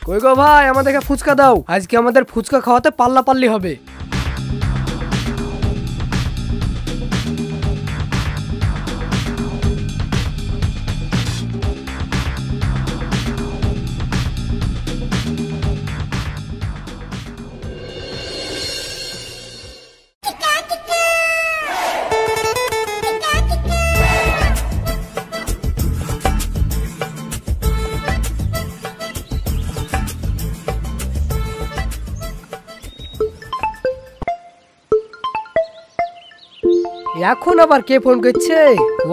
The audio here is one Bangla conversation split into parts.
কই গো ভাই, আমাদেরকে ফুচকা দাও। আজকে আমাদের ফুচকা খাওয়াতে পাল্লা পাল্লি হবে। এখন আবার কে ফোন করছে?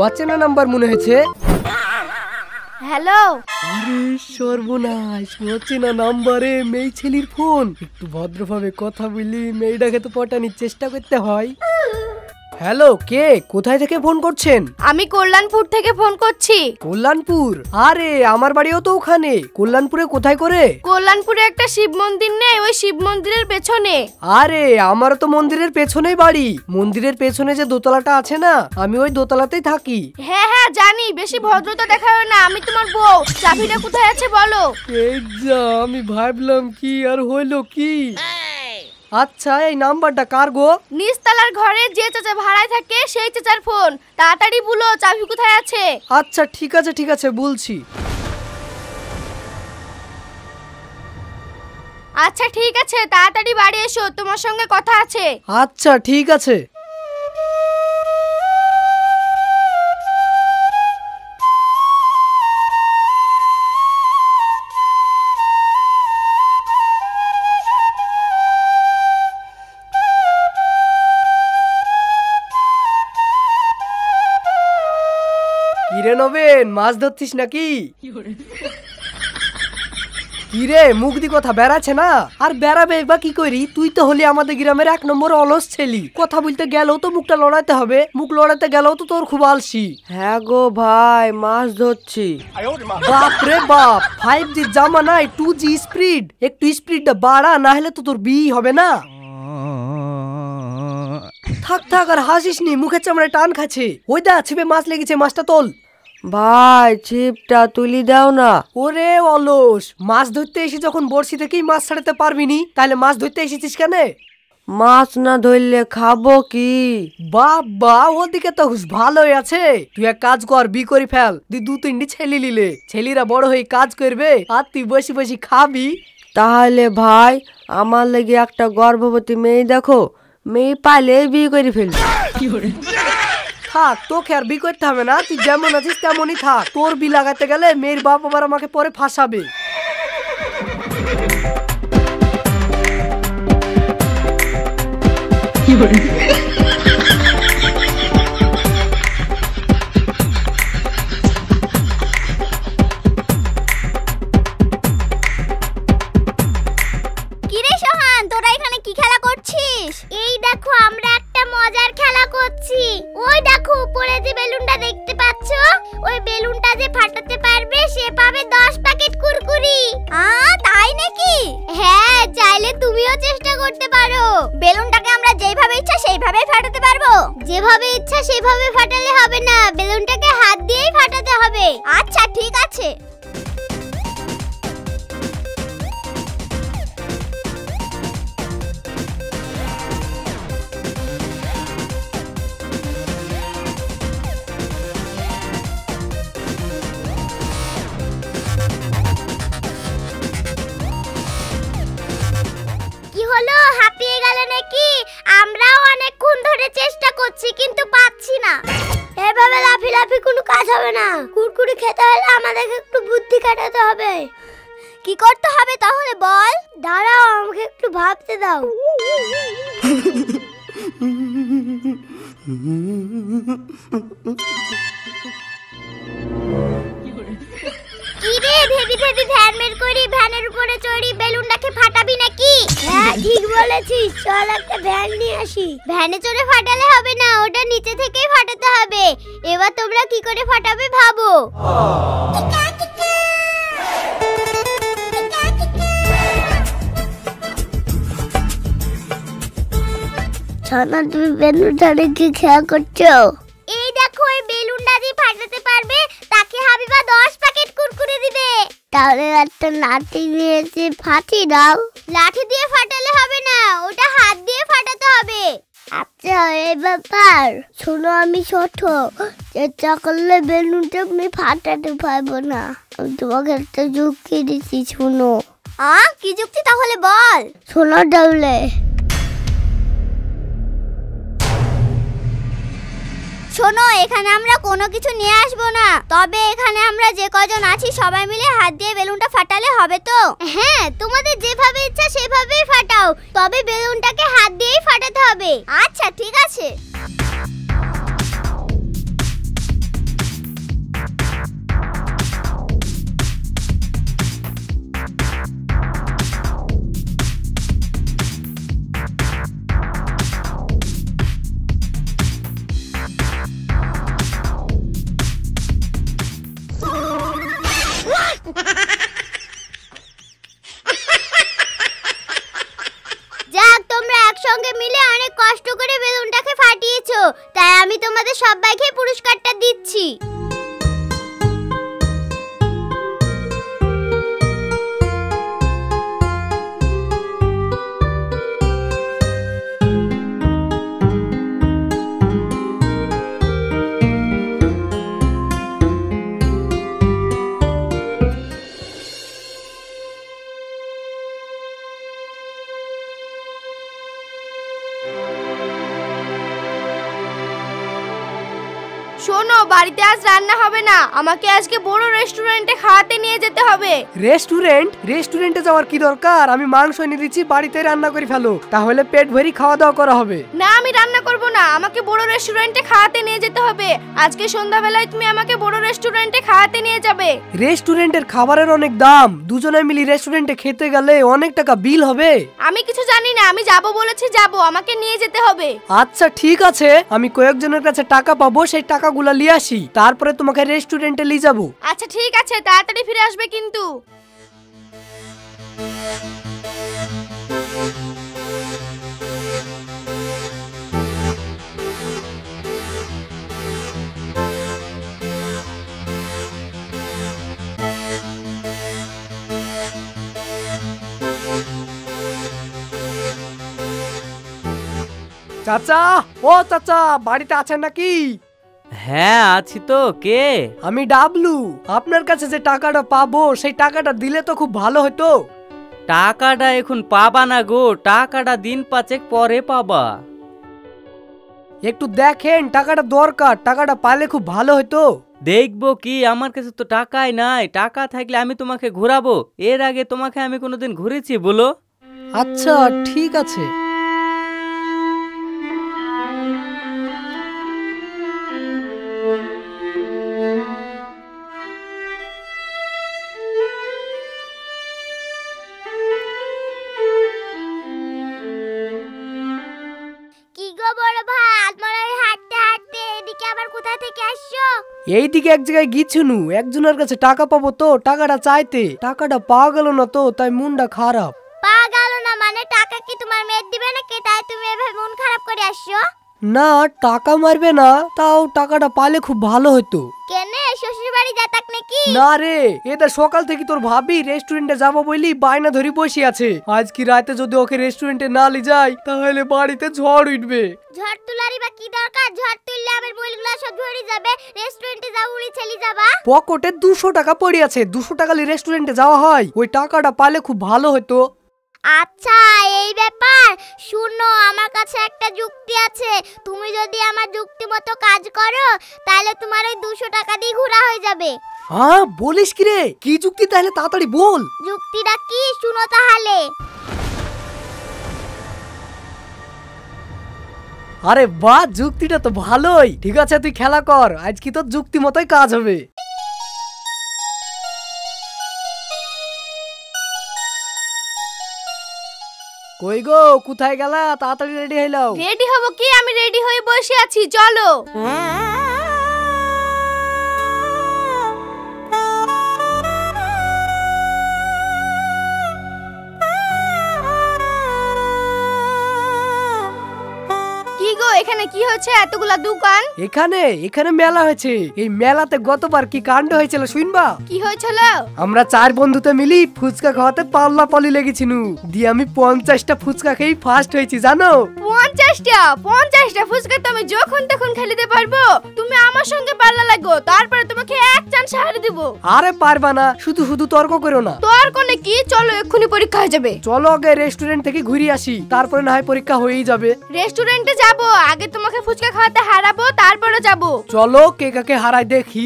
অচেনা নাম্বার মনে হয়েছে। হ্যালো। আরে সর্বনাশ, অচেনা নাম্বারে মেয়ে ছেলের ফোন। একটু ভদ্রভাবে কথা বলি, মেয়েটাকে তো পটানোর চেষ্টা করতে হয়। হ্যালো, কে কোথায় থেকে ফোন করছেন? আমি কল্যাণপুর থেকে ফোন করছি। কল্যাণপুর? আরে আমার বাড়িও তো ওখানে। কল্যাণপুরে কোথায় করে? কল্যাণপুরে একটা শিব মন্দির নেই, ওই শিব মন্দিরের পেছনে। আরে আমারও তো মন্দিরের পেছনেই বাড়ি। মন্দিরের পেছনে যে দোতলাটা আছে না, আমি ওই দোতলাতেই থাকি। হ্যাঁ হ্যাঁ জানি, বেশি ভদ্রতা দেখাও না। আমি তোমার বউ, চাবিটা কোথায় আছে বলো। এই যা, আমি ভাবলাম কি আর হইলো কি। আচ্ছা, এই নাম্বারটা কার গো? নিচতলার ঘরে যে চাচা ভাড়ায় থাকে সেই চাচার ফোন। তাড়াতাড়ি বলো চাবি কোথায় আছে। আচ্ছা ঠিক আছে ঠিক আছে, বলছি। আচ্ছা ঠিক আছে, তাড়াতাড়ি বাড়ি এসো, তোমার সঙ্গে কথা আছে। আচ্ছা ঠিক আছে। কিরে নবেন, মাছ ধরছিস নাকি? কিরে মুখ দি কথা বেড়াচ্ছে না? আর বেড়াবে বা কি করি? তুই তো হলি আমাদের গ্রামের 1 নম্বর অলস ছেলি। কথা বলতে গেলেও তো মুখটা লড়াইতে হবে, মুখ লড়াইতে গেলেও তো তোর খুব আলসি। হ্যাঁ গো ভাই, মাছ ধরছি। বাপ রে বাপ, 5G জামানায় 2G স্পিড। একটু স্পিডটা বাড়া, না হলে তো তোর বিয়ে হবে না। থাক থাক আর হাসিস নি, মুখের চামড়ায় টান খাচ্ছে। ওই দা ছিপে মাছ লেগেছে, মাছটা তোল। ভাই ছিপটা তুলি দাও না। ওরে অলস, মাছ ধরতে এসে যখন বড়শি থেকেই মাছ ছাড়াতে পারবি নি, তাহলে মাছ ধরতে এসেছিস কেন? মাছ না ধরলে খাবো কি? বাবা, ওদিকে তো ভালোই আছে। তুই এক কাজ কর, বি করে ফেল। তুই 2-3টি ছেলে নিলে, ছেলেরা বড় হয়ে কাজ করবে আর তুই বসে বসে খাবি। তাহলে ভাই আমার লেগে একটা গর্ভবতী মেয়ে দেখো, মেয়ে পাইলে বিয়ে করে ফেলবি। থাক, তোকে আর বি করতে হবে না। তুই যেমন আছিস তেমনই থাক। তোর বি লাগাতে গেলে মেয়ের বাপ আবার আমাকে পরে ফাঁসাবে। কিরে সোহান, তোরা এখানে কি খেলা করছিস? এই দেখো আমরা একটা মজার খেলা করছি। ওই দেখো উপরে যে বেলুনটা দেখতে পাচ্ছ, ওই বেলুনটা যে ফাটাতে পারবে সে পাবে 10 প্যাকেট কুরকুরি। তাই নাকি? হ্যাঁ, চাইলে তুমিও চেষ্টা করতে পারো। বেলুনটাকে আমরা যেভাবে ইচ্ছা সেইভাবেই ফাটাতে পারবো। যেভাবে ইচ্ছা সেভাবে ফাটালে হবে না, বেলুনটাকে হাত দিয়েই ফাটাতে হবে। আচ্ছা ঠিক আছে। কি হলো, হাঁপিয়ে গেলে নাকি? আমরাও অনেকক্ষণ ধরে চেষ্টা করছি কিন্তু পাচ্ছি না। এভাবে লাফি লাফি কোনো কাজ হবে না। কুরকুরি খেতে হলে আমাদেরকে একটু বুদ্ধি খাটাতে হবে। কি করতে হবে তাহলে বল? দাঁড়াও, আমাকে একটু ভাবতে দাও। কিরে, ভেবি ভেবি ভ্যান বের করি, ভ্যানের উপরে চড়ি, বেলুনটাকে ফাটাবি নাকি? হ্যাঁ ঠিক বলেছিস, চল একটা ভ্যান নিয়ে আসি। ভ্যানে চড়ে ফাটালে হবে না, ওটা নিচে থেকেই ফাটাতে হবে। এবার তোমরা কি করে ফাটাবে ভাবো। ছানা, তুমি বেলুনটা রেখে খেয়াল করছো? এই দেখো, এই বেলুনটা যে ফাটাতে পারবে তাকে হাবিবা 10 প্যাকেট কুরকুরে দিবে। তাহলে একটা লাঠি নিয়েছি, ফাটিয়ে দাও। লাঠি দিয়ে ফাটালে হবে না, ওটা হাত দিয়ে ফাটাতে হবে। আচ্ছা এই ব্যাপার। শোনো আমি ছোট, চেষ্টা করলে বেলুনটা আমি ফাটাতে পারবো না। আমি তোমাকে একটা যুক্তি দিচ্ছি, শোনো। কি যুক্তি তাহলে বল। শোনো তাহলে। শোনো, এখানে আমরা কোনো কিছু নিয়ে আসবো না, তবে এখানে আমরা যে কজন আছি সবাই মিলে হাত দিয়ে বেলুনটা ফাটালে হবে তো? হ্যাঁ, তোমাদের যেভাবে ইচ্ছা সেভাবেই ফাটাও, তবে বেলুনটাকে হাত দিয়েই ফাটাতে হবে। আচ্ছা ঠিক আছে। যাক, তোমরা একসঙ্গে মিলে অনেক কষ্ট করে বেলুনটাকে ফাটিয়েছো, তাই আমি তোমাদের সবাইকে পুরস্কারটা দিচ্ছি। শোনো, বাড়িতে আজ রান্না হবে না, আমাকে আজকে বড় রেস্টুরেন্টে খাওয়াতে নিয়ে যেতে হবে। রেস্টুরেন্টে যাওয়ার কি দরকার? আমি মাংস এনে দিচ্ছি, বাড়িতে রান্না করে ফেলো, তাহলে পেট ভরি খাওয়া দাওয়া করা হবে। না, আমি রান্না করব না, আমাকে বড় রেস্টুরেন্টে খাওয়াতে নিয়ে যেতে হবে। আজকে সন্ধ্যাবেলায় তুমি আমাকে বড় রেস্টুরেন্টে খাওয়াতে নিয়ে যাবে। রেস্টুরেন্টের খাবারের অনেক দাম, দুজনে মিলে রেস্টুরেন্টে খেতে গেলে অনেক টাকা বিল হবে। আমি কিছু জানি না, আমি যাব বলেছি যাব, আমাকে নিয়ে যেতে হবে। আচ্ছা ঠিক আছে, আমি কয়েকজনের কাছে টাকা পাবো, সেই টাকাগুলো নিয়ে আসি, তারপরে তোমাকে রেস্টুরেন্টে নিয়ে যাবো। আচ্ছা ঠিক আছে, তাড়াতাড়ি ফিরে আসবে কিন্তু। চাচা, ও চাচা, বাড়িতে আছেন নাকি? হ্যাঁ আছি তো। কে? আমি ডাবলু। আপনার কাছে যে টাকাটা পাবো সেই টাকাটা দিলে তো খুব ভালো হতো। টাকাটা এখন পাবা না গো, টাকাটা দিন পাঁচেক পরে পাবা। একটু দেখেন, টাকাটা দরকার, টাকাটা পালে খুব ভালো হতো। দেখবো কি, আমার কাছে তো টাকাই নাই। টাকা থাকলে আমি তোমাকে ঘোরাবো। এর আগে তোমাকে আমি কোনোদিন ঘুরেছি বলো? আচ্ছা ঠিক আছে। কি গো বড় ভাই, আপনারা হাঁটতে হাঁটতে এদিকে আবার কোথা থেকে আসছো? এইদিকে এক জায়গায় গিয়েছিনু, একজনের কাছে টাকা পাবো তো টাকাটা চাইতে, টাকাটা পাওয়া গেল না তো তাই মনটা খারাপ। পা গেল না মানে টাকা কি তোমার মেয়ে দিবে নাকি, তাই তুমি এভাবে মন খারাপ করে আসছো? না, টাকা মারবে না, তাও টাকাটা পালে খুব ভালো হতো। কেনে শ্বশুর বাড়ি যাতাক নাকি? না রে, এটা সকাল থেকে তোর ভাবি রেস্টুরেন্টে যাবো বলি বায়না ধরি বসে আছে। আজ কি রাতে যদি ওকে রেস্টুরেন্টে না লি যাই তাহলে বাড়িতে ঝড় উঠবে। ঝড় তুলারই বা কি দরকার? ঝড় তুললে আমার বইগুলো সব ঝরে যাবে। রেস্টুরেন্টে যাও, উড়ি ছেলি যাবা। পকেটে 200 টাকা পড়ে আছে, 200 টাকা নিয়ে রেস্টুরেন্টে যাওয়া হয়? ওই টাকাটা পালে খুব ভালো হতো। আচ্ছা এই ব্যাপার, শুনো আমার কাছে একটা যুক্তি আছে। তুমি যদি আমার যুক্তি মতো কাজ করো তাহলে তোমার ওই 200 টাকা দিয়ে ঘোরা হয়ে যাবে। হ্যাঁ বলিস কি রে, কি যুক্তি তাহলে তাড়াতাড়ি বল। যুক্তিটা কি শুনো তাহলে। আরে বাহ, যুক্তিটা তো ভালোই। ঠিক আছে তুই খেলা কর, আজ কি তোর যুক্তি মতোই কাজ হবে। কই গো, কোথায় গেলা? তাড়াতাড়ি রেডি হইলাও। রেডি হব কি, আমি রেডি হয়ে বসে আছি, চলো। কি গো, এখানে কি হয়েছে এতগুলা দোকান? এখানে এখানে মেলা হয়েছে। এই মেলাতে গতবার কি কাণ্ড হয়েছিল শুনবা? কি হয়েছিল? আমরা 4 বন্ধুতে মিলি ফুচকা খাওয়াতে পাল্লা পালি লেগেছিনু। দিয়ে আমি 50টা ফুচকা খেয়ে ফার্স্ট হয়েছি জানো। 50টা ফুচকা তো আমি যখন তখন খেলিতে পারবো। তুমি আমার সঙ্গে পাল্লা লাগো, তারপরে তোমাকে এক চান্স হারিয়ে দিব। আরে পারবা না, শুধু শুধু তর্ক করো না। তোর কোনে কি, চলো এক্ষুনি পরীক্ষা হয়ে যাবে। চলো আগে রেস্টুরেন্ট থেকে ঘুরে আসি, তারপরে না হয় পরীক্ষা হয়েই যাবে। রেস্টুরেন্টে যাব, আগে তোমাকে ফুচকা খাওয়াতে হারাবো, তারপরে যাব। চলো কে কাকে হারায় দেখি।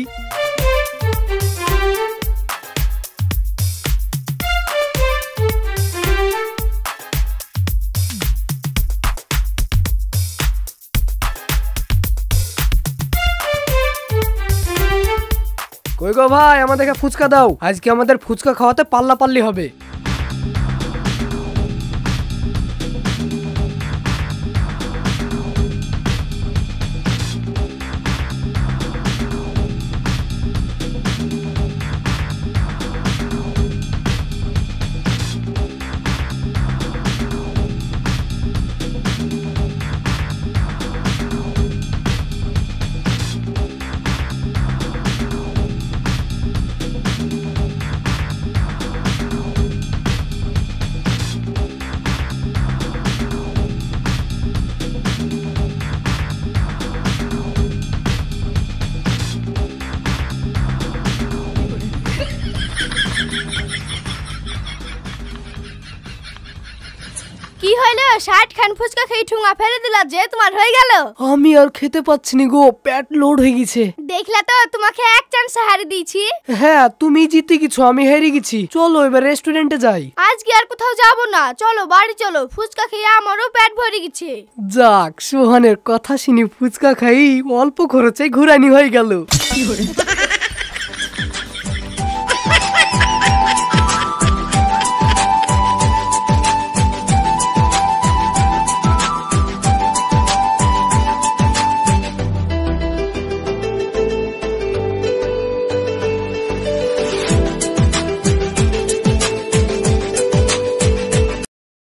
কই গো ভাই, আমাদেরকে ফুচকা দাও। আজকে আমাদের ফুচকা খাওয়াতে পাল্লা পাল্লি হবে। কি হলো? 60 খান ফুচকা খেয়ে ঠুঙা ফেলে দিলা যে, তোমার হয়ে গেল? আমি আর খেতে পাচ্ছি নি গো, পেট লোড হয়ে গেছে। দেখলা তো, তোমাকে এক চান্স হারিয়ে দিয়েছি। হ্যাঁ তুমি জিতে গেছো, আমি হেরে গেছি। চলো এবার রেস্টুরেন্টে যাই। আজকে আর কোথাও যাব না, চলো বাড়ি চলো। ফুচকা খেয়ে আমারও পেট ভরে গেছে। যাক, সোহানের কথা শুনি ফুচকা খাই অল্প খরচে ঘুরানি হয়ে গেল।